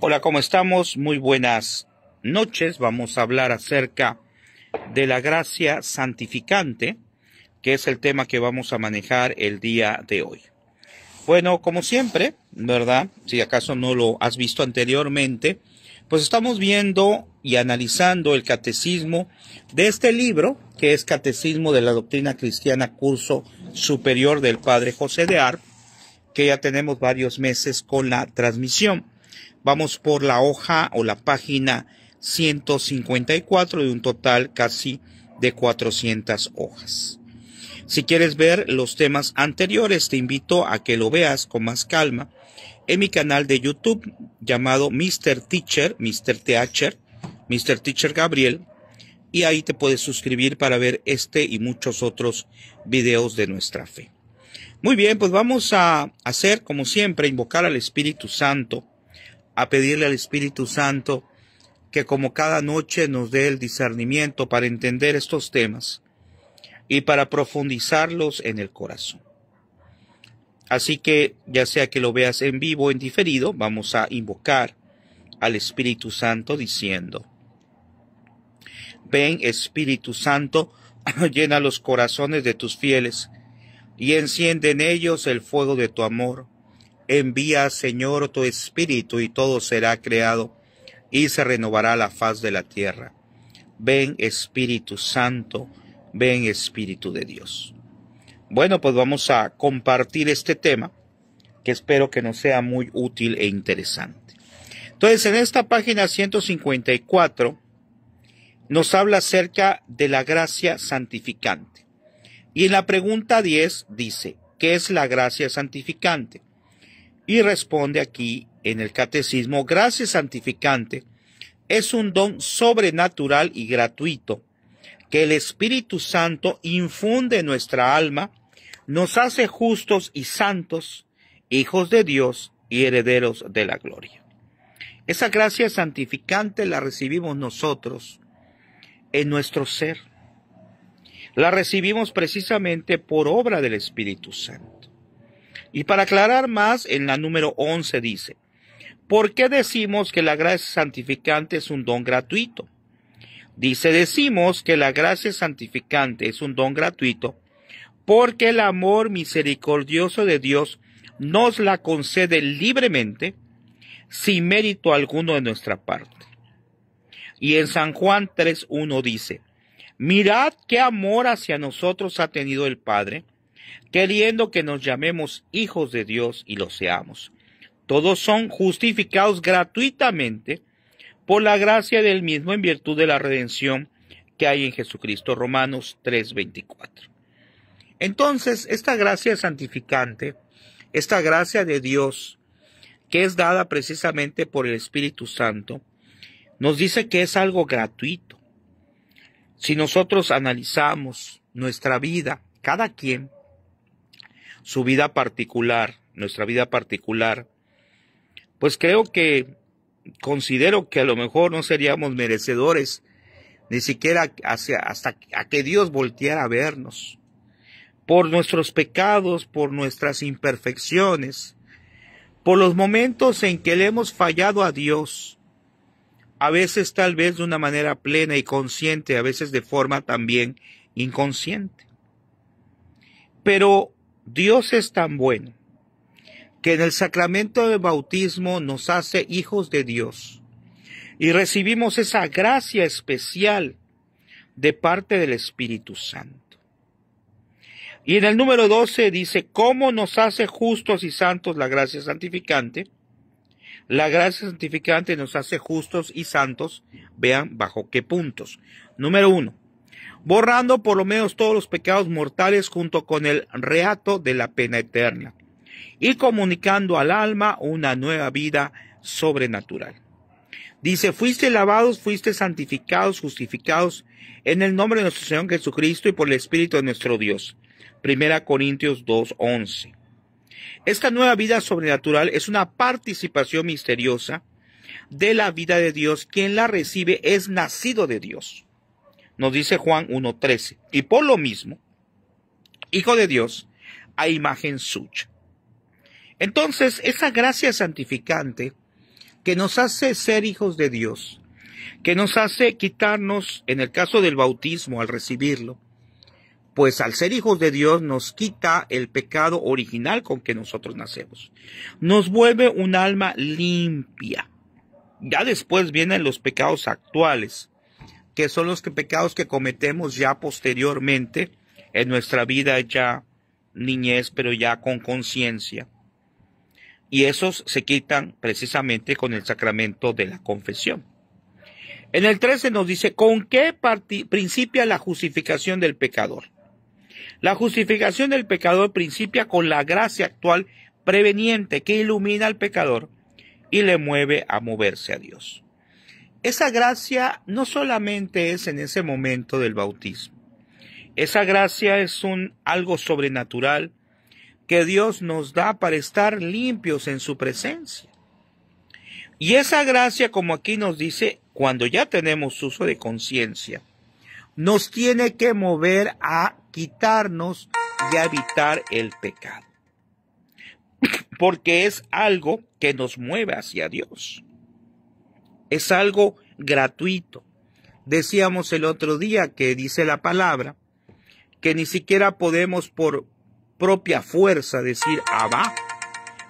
Hola, ¿cómo estamos? Muy buenas noches. Vamos a hablar acerca de la gracia santificante, que es el tema que vamos a manejar el día de hoy. Bueno, como siempre, ¿verdad? Si acaso no lo has visto anteriormente, pues estamos viendo y analizando el catecismo de este libro, que es Catecismo de la Doctrina Cristiana, curso superior del Padre José de Arp, que ya tenemos varios meses con la transmisión. Vamos por la hoja o la página 154 de un total casi de 400 hojas. Si quieres ver los temas anteriores, te invito a que lo veas con más calma en mi canal de YouTube llamado Mr. Teacher, Mr. Teacher Gabriel, y ahí te puedes suscribir para ver este y muchos otros videos de nuestra fe. Muy bien, pues vamos a hacer, como siempre, invocar al Espíritu Santo, a pedirle al Espíritu Santo que como cada noche nos dé el discernimiento para entender estos temas y para profundizarlos en el corazón. Así que, ya sea que lo veas en vivo o en diferido, vamos a invocar al Espíritu Santo diciendo: ven, Espíritu Santo, llena los corazones de tus fieles y enciende en ellos el fuego de tu amor. Envía, Señor, tu Espíritu y todo será creado y se renovará la faz de la tierra. Ven, Espíritu Santo, ven, Espíritu de Dios. Bueno, pues vamos a compartir este tema que espero que nos sea muy útil e interesante. Entonces, en esta página 154 nos habla acerca de la gracia santificante. Y en la pregunta 10 dice: ¿qué es la gracia santificante? Y responde aquí en el catecismo: gracia santificante es un don sobrenatural y gratuito que el Espíritu Santo infunde en nuestra alma, nos hace justos y santos, hijos de Dios y herederos de la gloria. Esa gracia santificante la recibimos nosotros en nuestro ser. La recibimos precisamente por obra del Espíritu Santo. Y para aclarar más, en la número 11 dice: ¿por qué decimos que la gracia santificante es un don gratuito? Dice, decimos que la gracia santificante es un don gratuito porque el amor misericordioso de Dios nos la concede libremente, sin mérito alguno de nuestra parte. Y en San Juan 3:1 dice: mirad qué amor hacia nosotros ha tenido el Padre, queriendo que nos llamemos hijos de Dios y lo seamos. Todos son justificados gratuitamente por la gracia del mismo en virtud de la redención que hay en Jesucristo. Romanos 3:24. Entonces, esta gracia santificante, esta gracia de Dios, que es dada precisamente por el Espíritu Santo, nos dice que es algo gratuito. Si nosotros analizamos nuestra vida, cada quien, su vida particular, nuestra vida particular, pues considero que a lo mejor no seríamos merecedores ni siquiera hasta a que Dios volteara a vernos. Por nuestros pecados, por nuestras imperfecciones, por los momentos en que le hemos fallado a Dios, a veces tal vez de una manera plena y consciente, a veces de forma también inconsciente. Pero Dios es tan bueno que en el sacramento del bautismo nos hace hijos de Dios y recibimos esa gracia especial de parte del Espíritu Santo. Y en el número 12 dice: ¿cómo nos hace justos y santos la gracia santificante? La gracia santificante nos hace justos y santos, vean bajo qué puntos. Número 1, borrando por lo menos todos los pecados mortales junto con el reato de la pena eterna, y comunicando al alma una nueva vida sobrenatural. Dice: fuiste lavados, fuiste santificados, justificados en el nombre de nuestro Señor Jesucristo y por el Espíritu de nuestro Dios. 1 Corintios 2:11. Esta nueva vida sobrenatural es una participación misteriosa de la vida de Dios. Quien la recibe es nacido de Dios. Nos dice Juan 1:13. Y por lo mismo, hijo de Dios a imagen suya. Entonces, esa gracia santificante que nos hace ser hijos de Dios, que nos hace quitarnos, en el caso del bautismo, al recibirlo, pues al ser hijos de Dios nos quita el pecado original con que nosotros nacemos. Nos vuelve un alma limpia. Ya después vienen los pecados actuales, que son los pecados que cometemos ya posteriormente en nuestra vida ya niñez, pero ya con conciencia. Y esos se quitan precisamente con el sacramento de la confesión. En el 13 nos dice, ¿con qué principia la justificación del pecador? La justificación del pecador principia con la gracia actual preveniente que ilumina al pecador y le mueve a moverse a Dios. Esa gracia no solamente es en ese momento del bautismo. Esa gracia es algo sobrenatural que Dios nos da para estar limpios en su presencia. Y esa gracia, como aquí nos dice, cuando ya tenemos uso de conciencia, nos tiene que mover a quitarnos y a evitar el pecado. Porque es algo que nos mueve hacia Dios. Es algo gratuito. Decíamos el otro día que dice la palabra que ni siquiera podemos por propia fuerza decir Abba,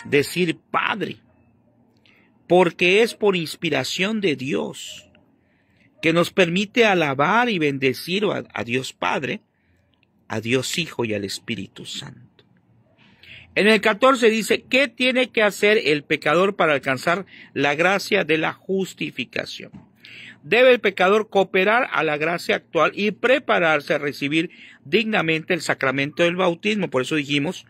decir Padre, porque es por inspiración de Dios que nos permite alabar y bendecir a Dios Padre, a Dios Hijo y al Espíritu Santo. En el 14 dice, ¿qué tiene que hacer el pecador para alcanzar la gracia de la justificación? Debe el pecador cooperar a la gracia actual y prepararse a recibir dignamente el sacramento del bautismo. Por eso dijimos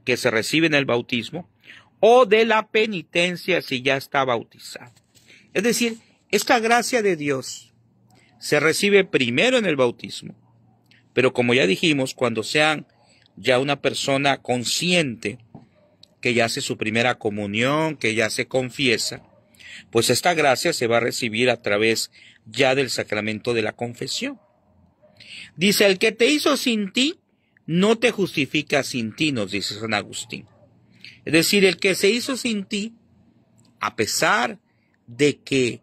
que se recibe en el bautismo, o de la penitencia si ya está bautizado. Es decir, esta gracia de Dios se recibe primero en el bautismo, pero como ya dijimos, cuando sean ya una persona consciente, que ya hace su primera comunión, que ya se confiesa, pues esta gracia se va a recibir a través ya del sacramento de la confesión. Dice, el que te hizo sin ti, no te justifica sin ti, nos dice San Agustín. Es decir, el que se hizo sin ti, a pesar de que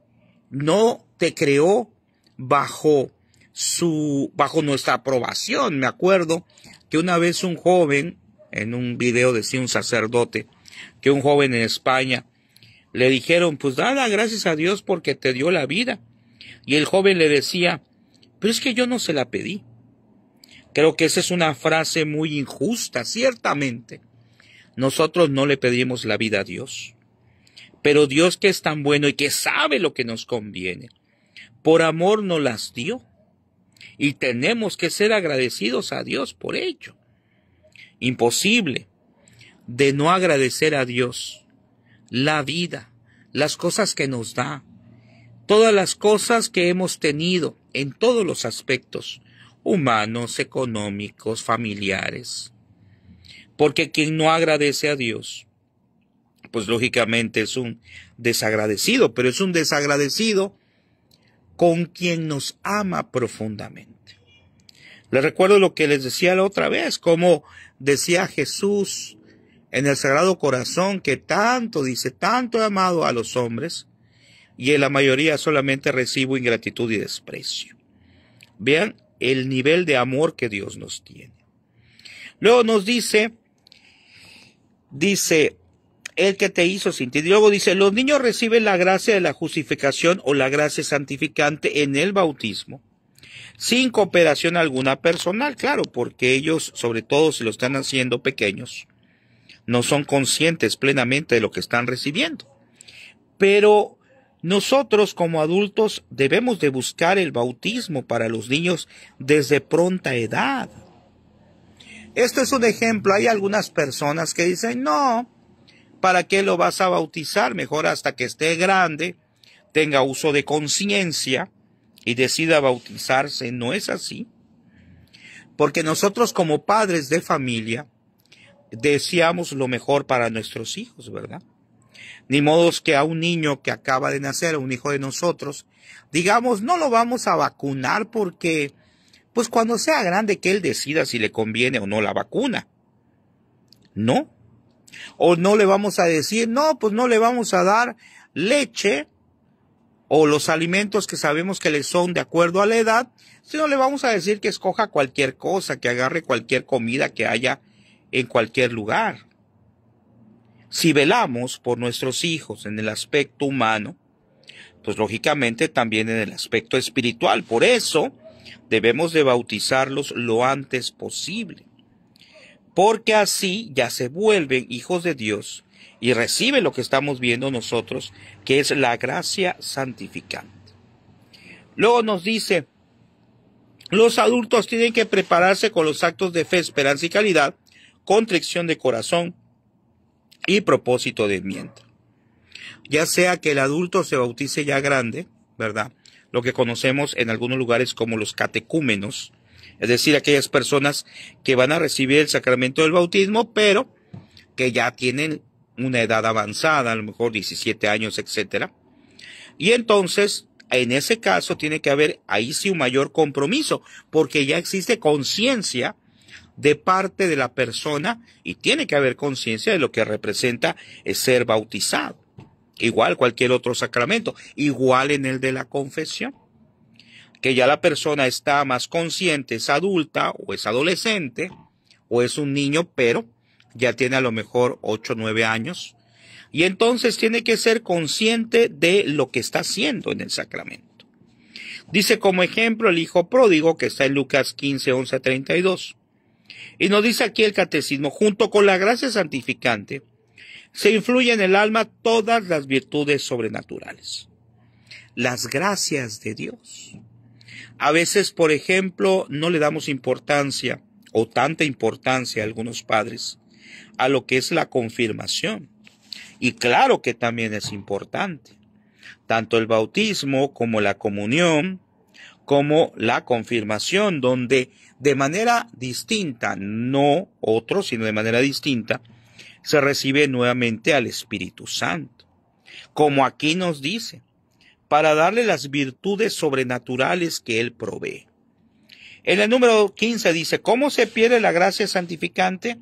no te creó bajo nuestra aprobación. Me acuerdo que una vez un joven, en un video decía un sacerdote, que un joven en España le dijeron, pues nada, gracias a Dios porque te dio la vida. Y el joven le decía, pero es que yo no se la pedí. Creo que esa es una frase muy injusta, ciertamente. Nosotros no le pedimos la vida a Dios. Pero Dios, que es tan bueno y que sabe lo que nos conviene, por amor nos las dio. Y tenemos que ser agradecidos a Dios por ello. Imposible de no agradecer a Dios la vida, las cosas que nos da, todas las cosas que hemos tenido en todos los aspectos, humanos, económicos, familiares. Porque quien no agradece a Dios, pues lógicamente es un desagradecido, pero es un desagradecido con quien nos ama profundamente. Les recuerdo lo que les decía la otra vez, como decía Jesús en el Sagrado Corazón, que tanto he amado a los hombres, y en la mayoría solamente recibo ingratitud y desprecio. Vean el nivel de amor que Dios nos tiene. Luego nos dice, el que te hizo sin ti. Y luego dice, los niños reciben la gracia de la justificación o la gracia santificante en el bautismo, sin cooperación alguna personal, claro, porque ellos, sobre todo si lo están haciendo pequeños, no son conscientes plenamente de lo que están recibiendo. Pero nosotros como adultos debemos de buscar el bautismo para los niños desde pronta edad. Esto es un ejemplo. Hay algunas personas que dicen, no, ¿para qué lo vas a bautizar? Mejor hasta que esté grande, tenga uso de conciencia y decida bautizarse. No es así. Porque nosotros como padres de familia deseamos lo mejor para nuestros hijos, ¿verdad? Ni modo que a un niño que acaba de nacer, a un hijo de nosotros, digamos, no lo vamos a vacunar porque, pues cuando sea grande que él decida si le conviene o no la vacuna. No. O no le vamos a decir, no, pues no le vamos a dar leche o los alimentos que sabemos que le son de acuerdo a la edad, sino le vamos a decir que escoja cualquier cosa, que agarre cualquier comida que haya en cualquier lugar. Si velamos por nuestros hijos en el aspecto humano, pues lógicamente también en el aspecto espiritual. Por eso debemos de bautizarlos lo antes posible, porque así ya se vuelven hijos de Dios y reciben lo que estamos viendo nosotros, que es la gracia santificante. Luego nos dice, los adultos tienen que prepararse con los actos de fe, esperanza y caridad, contrición de corazón y propósito de enmienda. Ya sea que el adulto se bautice ya grande, ¿verdad? Lo que conocemos en algunos lugares como los catecúmenos, es decir, aquellas personas que van a recibir el sacramento del bautismo, pero que ya tienen una edad avanzada, a lo mejor 17 años, etcétera. Y entonces, en ese caso, tiene que haber ahí sí un mayor compromiso, porque ya existe conciencia de parte de la persona y tiene que haber conciencia de lo que representa ser bautizado. Igual cualquier otro sacramento, igual en el de la confesión, que ya la persona está más consciente, es adulta o es adolescente o es un niño, pero ya tiene a lo mejor 8 o 9 años, y entonces tiene que ser consciente de lo que está haciendo en el sacramento. Dice como ejemplo el hijo pródigo, que está en Lucas 15, 11 a 32. Y nos dice aquí el catecismo, junto con la gracia santificante, se influye en el alma todas las virtudes sobrenaturales. Las gracias de Dios. A veces, por ejemplo, no le damos importancia, o tanta importancia a algunos padres, a lo que es la confirmación. Y claro que también es importante. Tanto el bautismo como la comunión, como la confirmación, donde de manera distinta, no otro, sino de manera distinta, se recibe nuevamente al Espíritu Santo. Como aquí nos dice, para darle las virtudes sobrenaturales que Él provee. En el número 15 dice, ¿cómo se pierde la gracia santificante?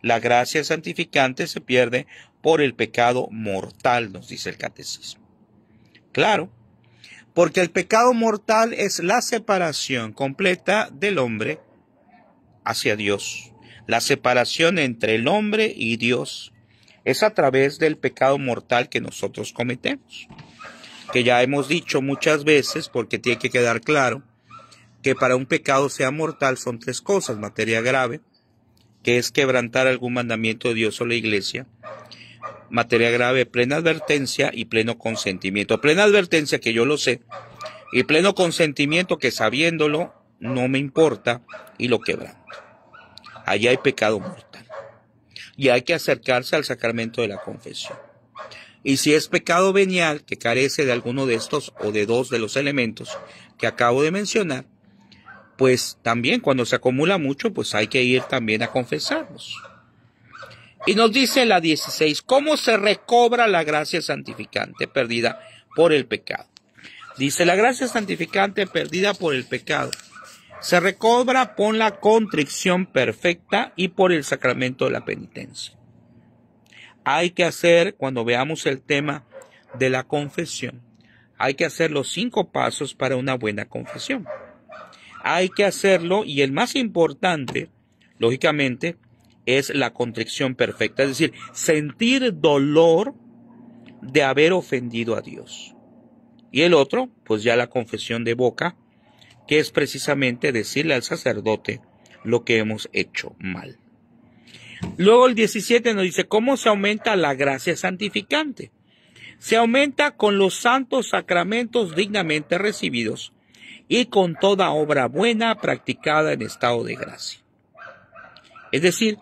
La gracia santificante se pierde por el pecado mortal, nos dice el catecismo. Claro, porque el pecado mortal es la separación completa del hombre hacia Dios. La separación entre el hombre y Dios es a través del pecado mortal que nosotros cometemos. Que ya hemos dicho muchas veces, porque tiene que quedar claro, que para un pecado sea mortal son 3 cosas. Materia grave, que es quebrantar algún mandamiento de Dios o la Iglesia. Materia grave, plena advertencia y pleno consentimiento. Plena advertencia, que yo lo sé, y pleno consentimiento, que sabiéndolo no me importa y lo quebranto. Allí hay pecado mortal. Y hay que acercarse al sacramento de la confesión. Y si es pecado venial, que carece de alguno de estos o de 2 de los elementos que acabo de mencionar, pues también cuando se acumula mucho, pues hay que ir también a confesarnos. Y nos dice la 16, ¿cómo se recobra la gracia santificante perdida por el pecado? Dice, la gracia santificante perdida por el pecado se recobra por la contrición perfecta y por el sacramento de la penitencia. Hay que hacer, cuando veamos el tema de la confesión, hay que hacer los 5 pasos para una buena confesión. Hay que hacerlo, y el más importante, lógicamente, es la contrición perfecta, es decir, sentir dolor de haber ofendido a Dios. Y el otro, pues ya la confesión de boca, que es precisamente decirle al sacerdote lo que hemos hecho mal. Luego el 17 nos dice, ¿cómo se aumenta la gracia santificante? Se aumenta con los santos sacramentos dignamente recibidos y con toda obra buena practicada en estado de gracia. Es decir,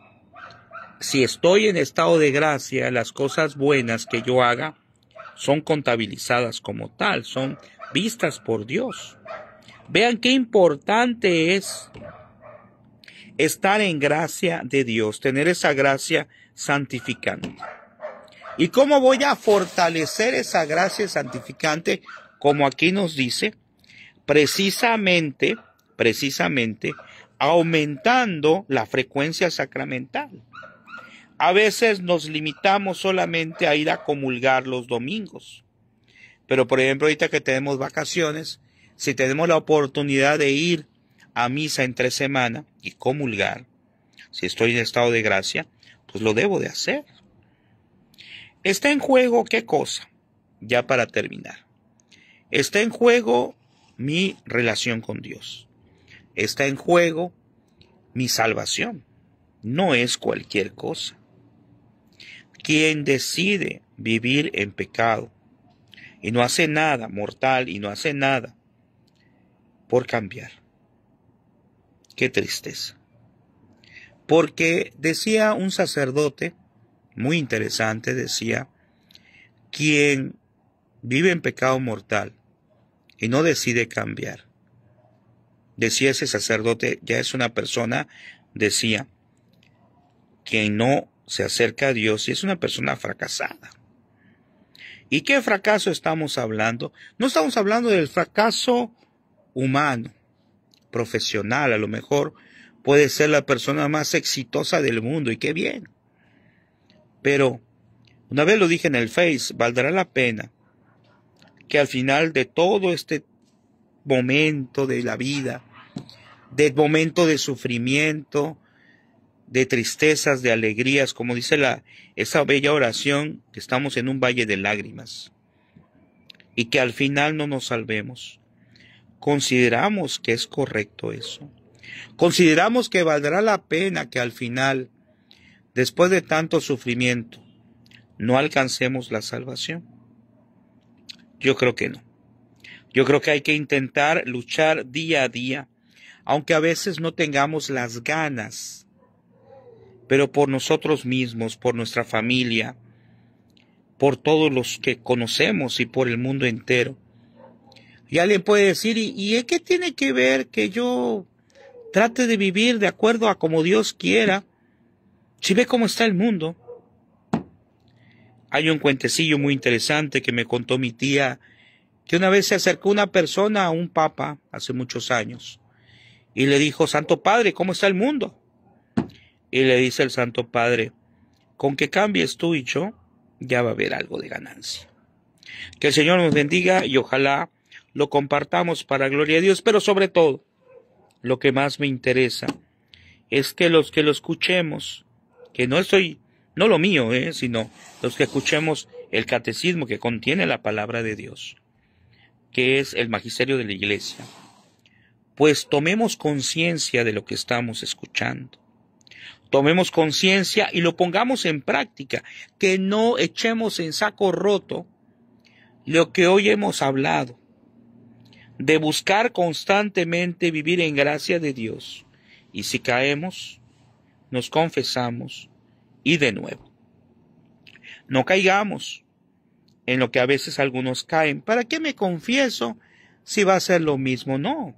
si estoy en estado de gracia, las cosas buenas que yo haga son contabilizadas como tal, son vistas por Dios. Vean qué importante es estar en gracia de Dios, tener esa gracia santificante. ¿Y cómo voy a fortalecer esa gracia santificante? Como aquí nos dice, precisamente, aumentando la frecuencia sacramental. A veces nos limitamos solamente a ir a comulgar los domingos. Pero por ejemplo, ahorita que tenemos vacaciones, si tenemos la oportunidad de ir a misa entre semana y comulgar, si estoy en estado de gracia, pues lo debo de hacer. Está en juego, ¿qué cosa? Ya para terminar. Está en juego mi relación con Dios. Está en juego mi salvación. No es cualquier cosa. Quien decide vivir en pecado y no hace nada mortal y no hace nada por cambiar. Qué tristeza. Porque decía un sacerdote muy interesante, decía, quien vive en pecado mortal y no decide cambiar. Decía ese sacerdote, ya es una persona, decía, quien no se acerca a Dios y es una persona fracasada. ¿Y qué fracaso estamos hablando? No estamos hablando del fracaso humano, profesional, a lo mejor puede ser la persona más exitosa del mundo y qué bien. Pero, una vez lo dije en el Face, valdrá la pena que al final de todo este momento de la vida, de momento de sufrimiento, de tristezas, de alegrías, como dice esa bella oración, que estamos en un valle de lágrimas, y que al final no nos salvemos. Consideramos que es correcto eso. Consideramos que valdrá la pena que al final, después de tanto sufrimiento, no alcancemos la salvación. Yo creo que no. Yo creo que hay que intentar luchar día a día, aunque a veces no tengamos las ganas, pero por nosotros mismos, por nuestra familia, por todos los que conocemos y por el mundo entero. Y alguien puede decir, ¿y qué tiene que ver que yo trate de vivir de acuerdo a como Dios quiera? Si ve cómo está el mundo. Hay un cuentecillo muy interesante que me contó mi tía, que una vez se acercó una persona a un papa hace muchos años y le dijo, Santo Padre, ¿cómo está el mundo? Y le dice el Santo Padre, con que cambies tú y yo, ya va a haber algo de ganancia. Que el Señor nos bendiga y ojalá lo compartamos para gloria de Dios, pero sobre todo, lo que más me interesa es que los que lo escuchemos, que no lo mío, sino los que escuchemos el catecismo que contiene la palabra de Dios, que es el magisterio de la Iglesia, pues tomemos conciencia de lo que estamos escuchando. Tomemos conciencia y lo pongamos en práctica, que no echemos en saco roto lo que hoy hemos hablado, de buscar constantemente vivir en gracia de Dios. Y si caemos, nos confesamos y de nuevo. No caigamos en lo que a veces algunos caen. ¿Para qué me confieso si va a ser lo mismo? No.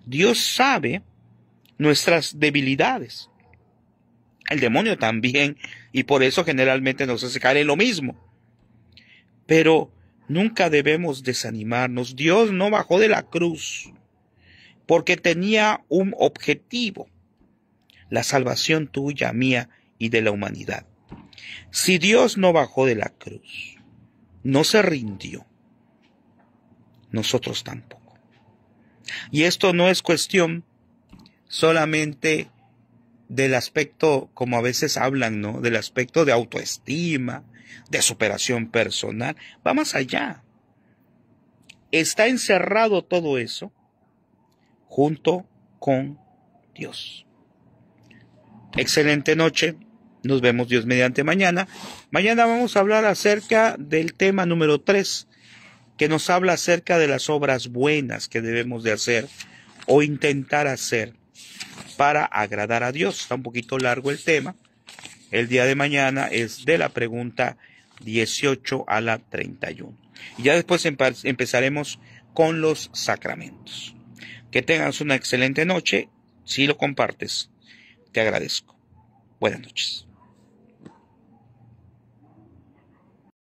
Dios sabe nuestras debilidades. El demonio también, y por eso generalmente nos hace caer en lo mismo. Pero nunca debemos desanimarnos. Dios no bajó de la cruz porque tenía un objetivo, la salvación tuya, mía y de la humanidad. Si Dios no bajó de la cruz, no se rindió, nosotros tampoco. Y esto no es cuestión solamente del aspecto, como a veces hablan, ¿no? Del aspecto de autoestima, de superación personal. Va más allá. Está encerrado todo eso junto con Dios. Excelente noche. Nos vemos Dios mediante mañana. Mañana vamos a hablar acerca del tema número 3, que nos habla acerca de las obras buenas que debemos de hacer o intentar hacer para agradar a Dios. Está un poquito largo el tema. El día de mañana es de la pregunta 18 a la 31. Y ya después empezaremos con los sacramentos. Que tengas una excelente noche. Si lo compartes, te agradezco. Buenas noches.